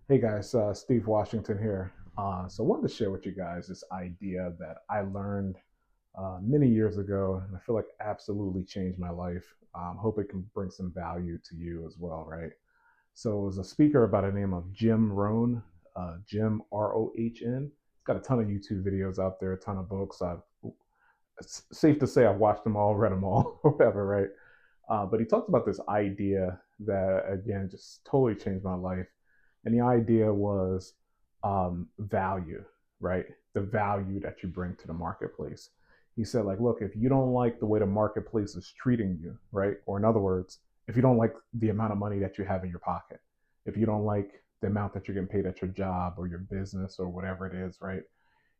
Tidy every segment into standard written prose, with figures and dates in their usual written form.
Hey guys, Steve Washington here. So I wanted to share with you guys this idea that I learned many years ago, and I feel like absolutely changed my life. Hope it can bring some value to you as well, right? So it was a speaker by the name of Jim Rohn, Jim Rohn. He's got a ton of YouTube videos out there, a ton of books. It's safe to say I've watched them all, read them all, whatever, right? But he talked about this idea that, again, just totally changed my life. And the idea was value, right? The value that you bring to the marketplace. He said, like, look, if you don't like the way the marketplace is treating you, right? Or in other words, if you don't like the amount of money that you have in your pocket, if you don't like the amount that you're getting paid at your job or your business or whatever it is, right?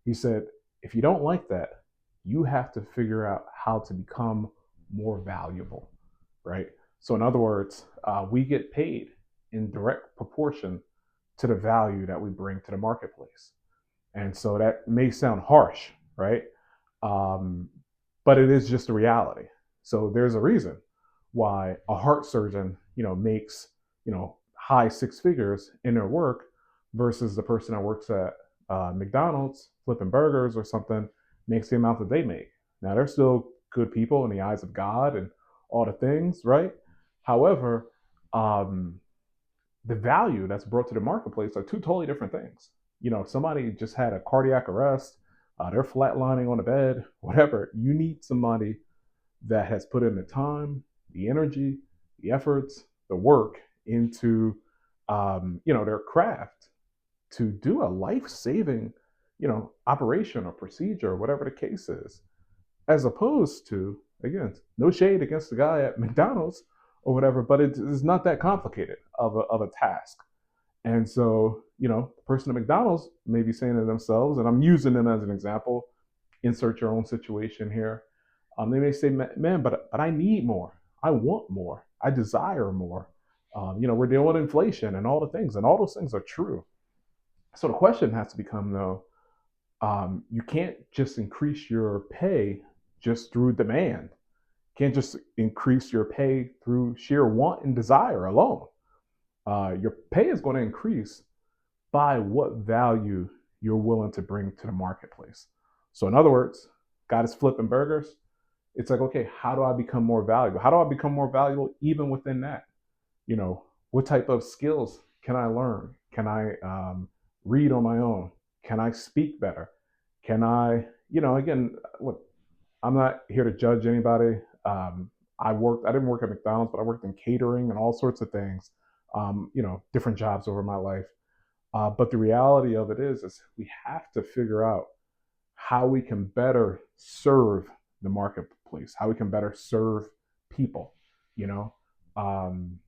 He said, if you don't like that, you have to figure out how to become more valuable, right? So, in other words, we get paid in direct proportion to the value that we bring to the marketplace. And so that may sound harsh, right? Um, but it is just a reality. So there's a reason why a heart surgeon, makes, high six figures in their work versus the person that works at McDonald's flipping burgers or something makes the amount that they make. Now they're still good people in the eyes of God and all the things, right? However, um, the value that's brought to the marketplace are two totally different things. If somebody just had a cardiac arrest, they're flatlining on the bed, whatever. You need somebody that has put in the time, the energy, the efforts, the work into, their craft to do a life-saving, operation or procedure or whatever the case is, as opposed to, again, no shade against the guy at McDonald's or whatever, but it is not that complicated of a task. And so, the person at McDonald's may be saying to themselves, and I'm using them as an example, insert your own situation here. They may say, man, but I need more. I want more. I desire more. We're dealing with inflation and all the things, and all those things are true. So the question has to become, though, you can't just increase your pay just through demand. You can't just increase your pay through sheer want and desire alone. Your pay is going to increase by what value you're willing to bring to the marketplace. So, in other words, God is flipping burgers. It's like, okay, how do I become more valuable? How do I become more valuable even within that? What type of skills can I learn? Can I read on my own? Can I speak better? Can I, again, look, I'm not here to judge anybody. I didn't work at McDonald's, but I worked in catering and all sorts of things, different jobs over my life. But the reality of it is we have to figure out how we can better serve the marketplace, how we can better serve people. You know, um,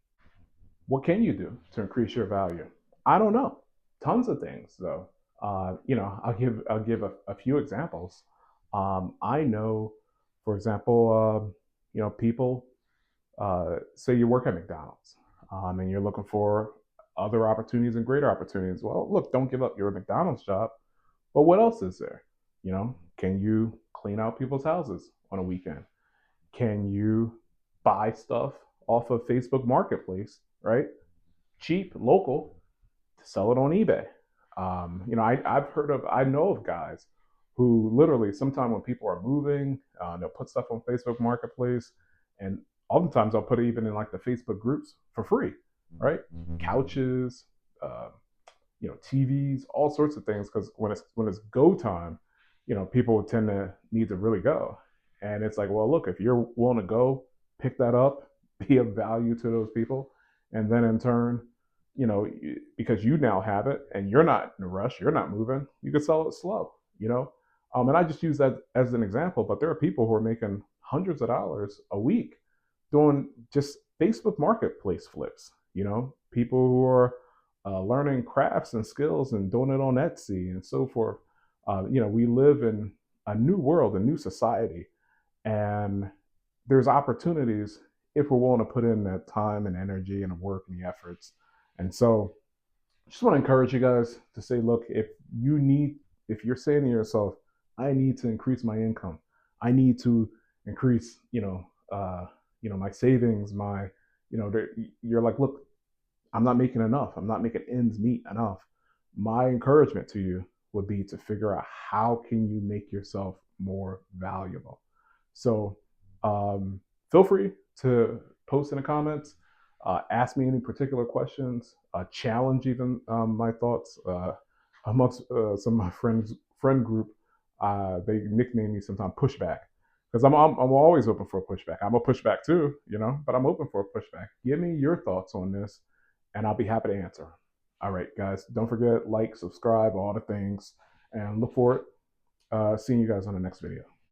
what can you do to increase your value? I don't know. Tons of things, though. I'll give a few examples. I know, for example, people say you work at McDonald's and you're looking for other opportunities and greater opportunities. Well, look, don't give up your McDonald's job. But what else is there? Can you clean out people's houses on a weekend? Can you buy stuff off of Facebook Marketplace, right? Cheap, local, to sell it on eBay. I know of guys who literally sometimes when people are moving, they'll put stuff on Facebook Marketplace, and oftentimes I'll put it even in like the Facebook groups for free, right? Couches, uh, TVs, all sorts of things. Because when it's go time, people tend to need to really go, and it's like, well, look, if you're willing to go, pick that up, be of value to those people, and then in turn, because you now have it and you're not in a rush, you're not moving, you could sell it slow, and I just use that as an example, but there are people who are making hundreds of dollars a week doing just Facebook Marketplace flips. People who are learning crafts and skills and doing it on Etsy and so forth. We live in a new world, a new society, and there's opportunities if we're willing to put in that time and energy and work and the efforts. And so, I just want to encourage you guys to say, look, if you're saying to yourself, I need to increase my income, I need to increase, my savings, you're like, look, I'm not making enough. I'm not making ends meet enough. My encouragement to you would be to figure out how can you make yourself more valuable. So feel free to post in the comments, ask me any particular questions, challenge even my thoughts amongst some of my friend group. They nickname me sometimes Pushback because I'm always open for a pushback. I'm a pushback too, but I'm open for a pushback. Give me your thoughts on this, and I'll be happy to answer. All right, guys, don't forget like, subscribe, all the things, and look forward seeing you guys on the next video.